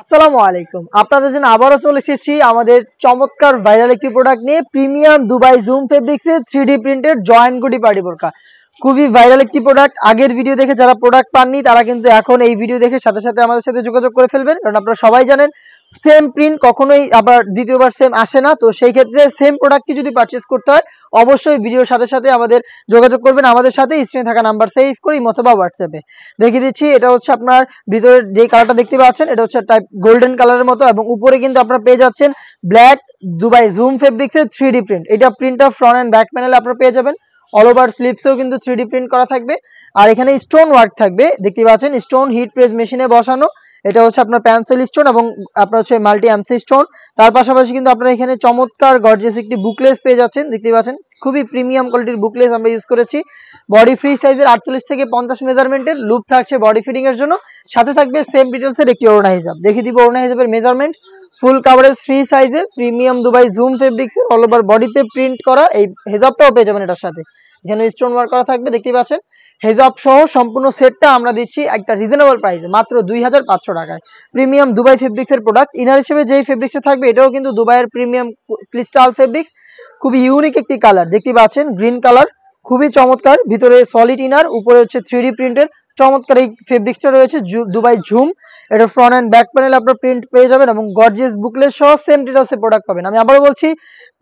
আসসালামু আলাইকুম। আপনাদের জন্য আবারও চলে এসেছি আমাদের চমৎকার ভাইরাল একটি প্রোডাক্ট নিয়ে, প্রিমিয়াম দুবাই জুম ফেব্রিক্সের 3D প্রিন্টেড জয়েন্ট গুটি পার্টি বোরকা। খুবই ভাইরাল একটি প্রোডাক্ট। আগের ভিডিও দেখে যারা প্রোডাক্ট পাননি তারা কিন্তু এখন এই ভিডিও দেখে সাথে সাথে আমাদের সাথে যোগাযোগ করে ফেলবেন, কারণ আপনারা সবাই জানেন সেম প্রিন্ট কখনোই আবার দ্বিতীয়বার সেম আসে না। তো সেই ক্ষেত্রে সেম প্রোডাক্টটি যদি পারচেজ করতে হয় অবশ্যই ভিডিওর সাথে সাথে আমাদের যোগাযোগ করবেন, আমাদের সাথে স্ক্রিনে থাকা নাম্বার সেভ করি অথবা হোয়াটসঅ্যাপে দেখিয়ে দিচ্ছি। এটা হচ্ছে আপনার ভিতরের যে কালারটা দেখতে পাচ্ছেন, এটা হচ্ছে টাইপ গোল্ডেন কালারের মতো, এবং উপরে কিন্তু আপনারা পেয়ে যাচ্ছেন ব্ল্যাক দুবাই জুম ফেব্রিক্সের 3D প্রিন্ট। এটা প্রিন্টটা ফ্রন্ট এন্ড ব্যাক প্যানেলে আপনারা পেয়ে যাবেন। অল ওভার স্লিভসেও কিন্তু 3D প্রিন্ট করা থাকবে, আর এখানে স্টোন ওয়ার্ক থাকবে। দেখতে পাচ্ছেন স্টোন হিট প্রেস মেশিনে বসানো। এটা হচ্ছে আপনার পেন্সিল স্টোন এবং আপনার হচ্ছে মাল্টি এমসি স্টোন। তার পাশাপাশি কিন্তু আপনারা এখানে চমৎকার গর্জিয়াস একটি বুকলেস পেয়ে যাচ্ছেন। দেখতে পাচ্ছেন খুবই প্রিমিয়াম কোয়ালিটির বুকলেস আমরা ইউজ করেছি। বডি ফ্রি সাইজের 48 থেকে 50 মেজারমেন্টের লুপ থাকছে বডি ফিটিং এর জন্য। সাথে থাকবে সেম ডিটেলসের একটি ওড়না হিসাব। দেখিয়ে দিব ওড়না হিসাবের মেজারমেন্ট। ফুল কাভারেজ ফ্রি সাইজের প্রিমিয়াম দুবাই জুম ফেব্রিক্সের অল ওভার বডিতে প্রিন্ট করা এই হেজাবটাও পেয়ে যাবেন এটার সাথে। এখানে স্টোন ওয়ার্ক করা থাকবে দেখতে পাচ্ছেন। হেজাব সহ সম্পূর্ণ সেটটা আমরা দিচ্ছি একটা রিজনেবল প্রাইসে মাত্র 2500 টাকায়। প্রিমিয়াম দুবাই ফেব্রিক্সের প্রোডাক্ট। ইনার হিসেবে যেই ফেব্রিক্সে থাকবে এটাও কিন্তু দুবাইয়ের প্রিমিয়াম ক্রিস্টাল ফেব্রিক্স। খুবই ইউনিক একটি কালার দেখতে পাচ্ছেন, গ্রিন কালার, খুবই চমৎকার। ভিতরে সলিড ইনার, উপরে হচ্ছে 3D প্রিন্টের চমৎকার এই ফেব্রিক্সটা রয়েছে দুবাই ঝুম। এটা ফ্রন্ট এন্ড ব্যাক প্যানেল আপনার প্রিন্ট পেয়ে যাবেন এবং গর্জিয়াস বুকলেট সহ সেম ডিটেলসে প্রোডাক্ট পাবেন। আমি আবারও বলছি,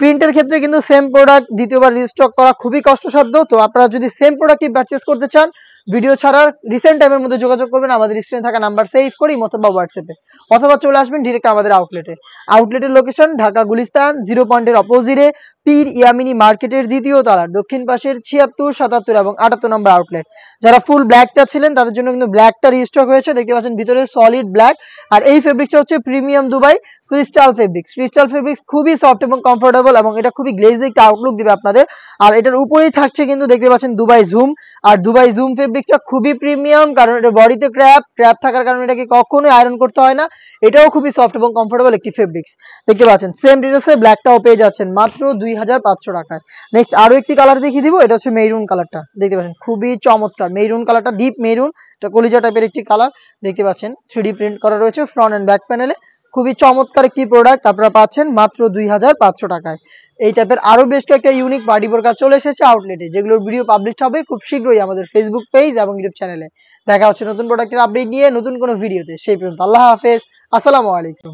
প্রিন্টের ক্ষেত্রে কিন্তু সেম প্রোডাক্ট দ্বিতীয়বার রিস্টক করা খুবই কষ্টসাধ্য। তো আপনারা যদি সেম প্রোডাক্টই পারচেজ করতে চান ভিডিও ছাড়ার রিসেন্ট টাইমের মধ্যে যোগাযোগ করবেন, আমাদের স্ক্রিনে থাকা নাম্বার সেভ করি অথবা হোয়াটসঅ্যাপে, অথবা চলে আসবেন ডিরেক্ট আমাদের আউটলেটে। আউটলেটের লোকেশন ঢাকা গুলিস্তান 0 পয়েন্টের অপোজিটে পীর ইয়ামিনী মার্কেটের দ্বিতীয় তলার দক্ষিণ পাশের 76, 77 এবং 78 নম্বর আউটলেট। যারা ফুল ব্ল্যাক চাচ্ছিলেন তাদের জন্য কিন্তু ব্ল্যাকটা রিস্টক হয়েছে। দেখতে পাচ্ছেন ভিতরে সলিড ব্ল্যাক। আর এই ফেব্রিক্সটা হচ্ছে premium Dubai crystal fabrics. Crystal fabrics খুবই সফট এবং কমফোর্টেবল, এবং এটা খুবই গ্লেজি একটা আউটলুক দিবে আপনাদের। আর এটার উপরেই থাকছে কিন্তু দেখতে পাচ্ছেন দুবাই জুম। আর দুবাই জুম ফেব্রিক্সটা খুবই প্রিমিয়াম, কারণ এটা বডিতে ক্র্যাপ থাকার কারণে এটাকে কখনোই আয়রন করতে হয় না। এটাও খুবই সফট এবং কমফোর্টেবল একটি ফেব্রিক্স। দেখতে পাচ্ছেন সেম ডিটেলসে ব্ল্যাকটাও পেয়ে যাচ্ছেন মাত্র 2500 টাকায়। নেক্সট আরো একটি কালার দেখিয়ে দিব, এটা হচ্ছে মেরুন কালারটা। দেখতে পাচ্ছেন খুবই চমৎকার মেরুন কালারটা, ডিপ মেরুন, এটা কলিজা টাইপের একটি কালার। দেখতে পাচ্ছেন 3D প্রিন্ট করা রয়েছে ফ্রন্ট এন্ড ব্যাক প্যানেলে। খুবই চমৎকার একটি প্রোডাক্ট আপনারা পাচ্ছেন মাত্র 2500 টাকায়। এই টাইপের আরো বেশ কয়েকটা ইউনিক পার্টি বোরকা চলে এসেছে আউটলেটে, যেগুলোর ভিডিও পাবলিশ হবে খুব শীঘ্রই আমাদের ফেসবুক পেজ এবং ইউটিউব চ্যানেলে। দেখা হচ্ছে নতুন প্রোডাক্টের আপডেট নিয়ে নতুন কোনো ভিডিওতে। সেই পর্যন্ত আল্লাহ হাফেজ, আসসালামু আলাইকুম।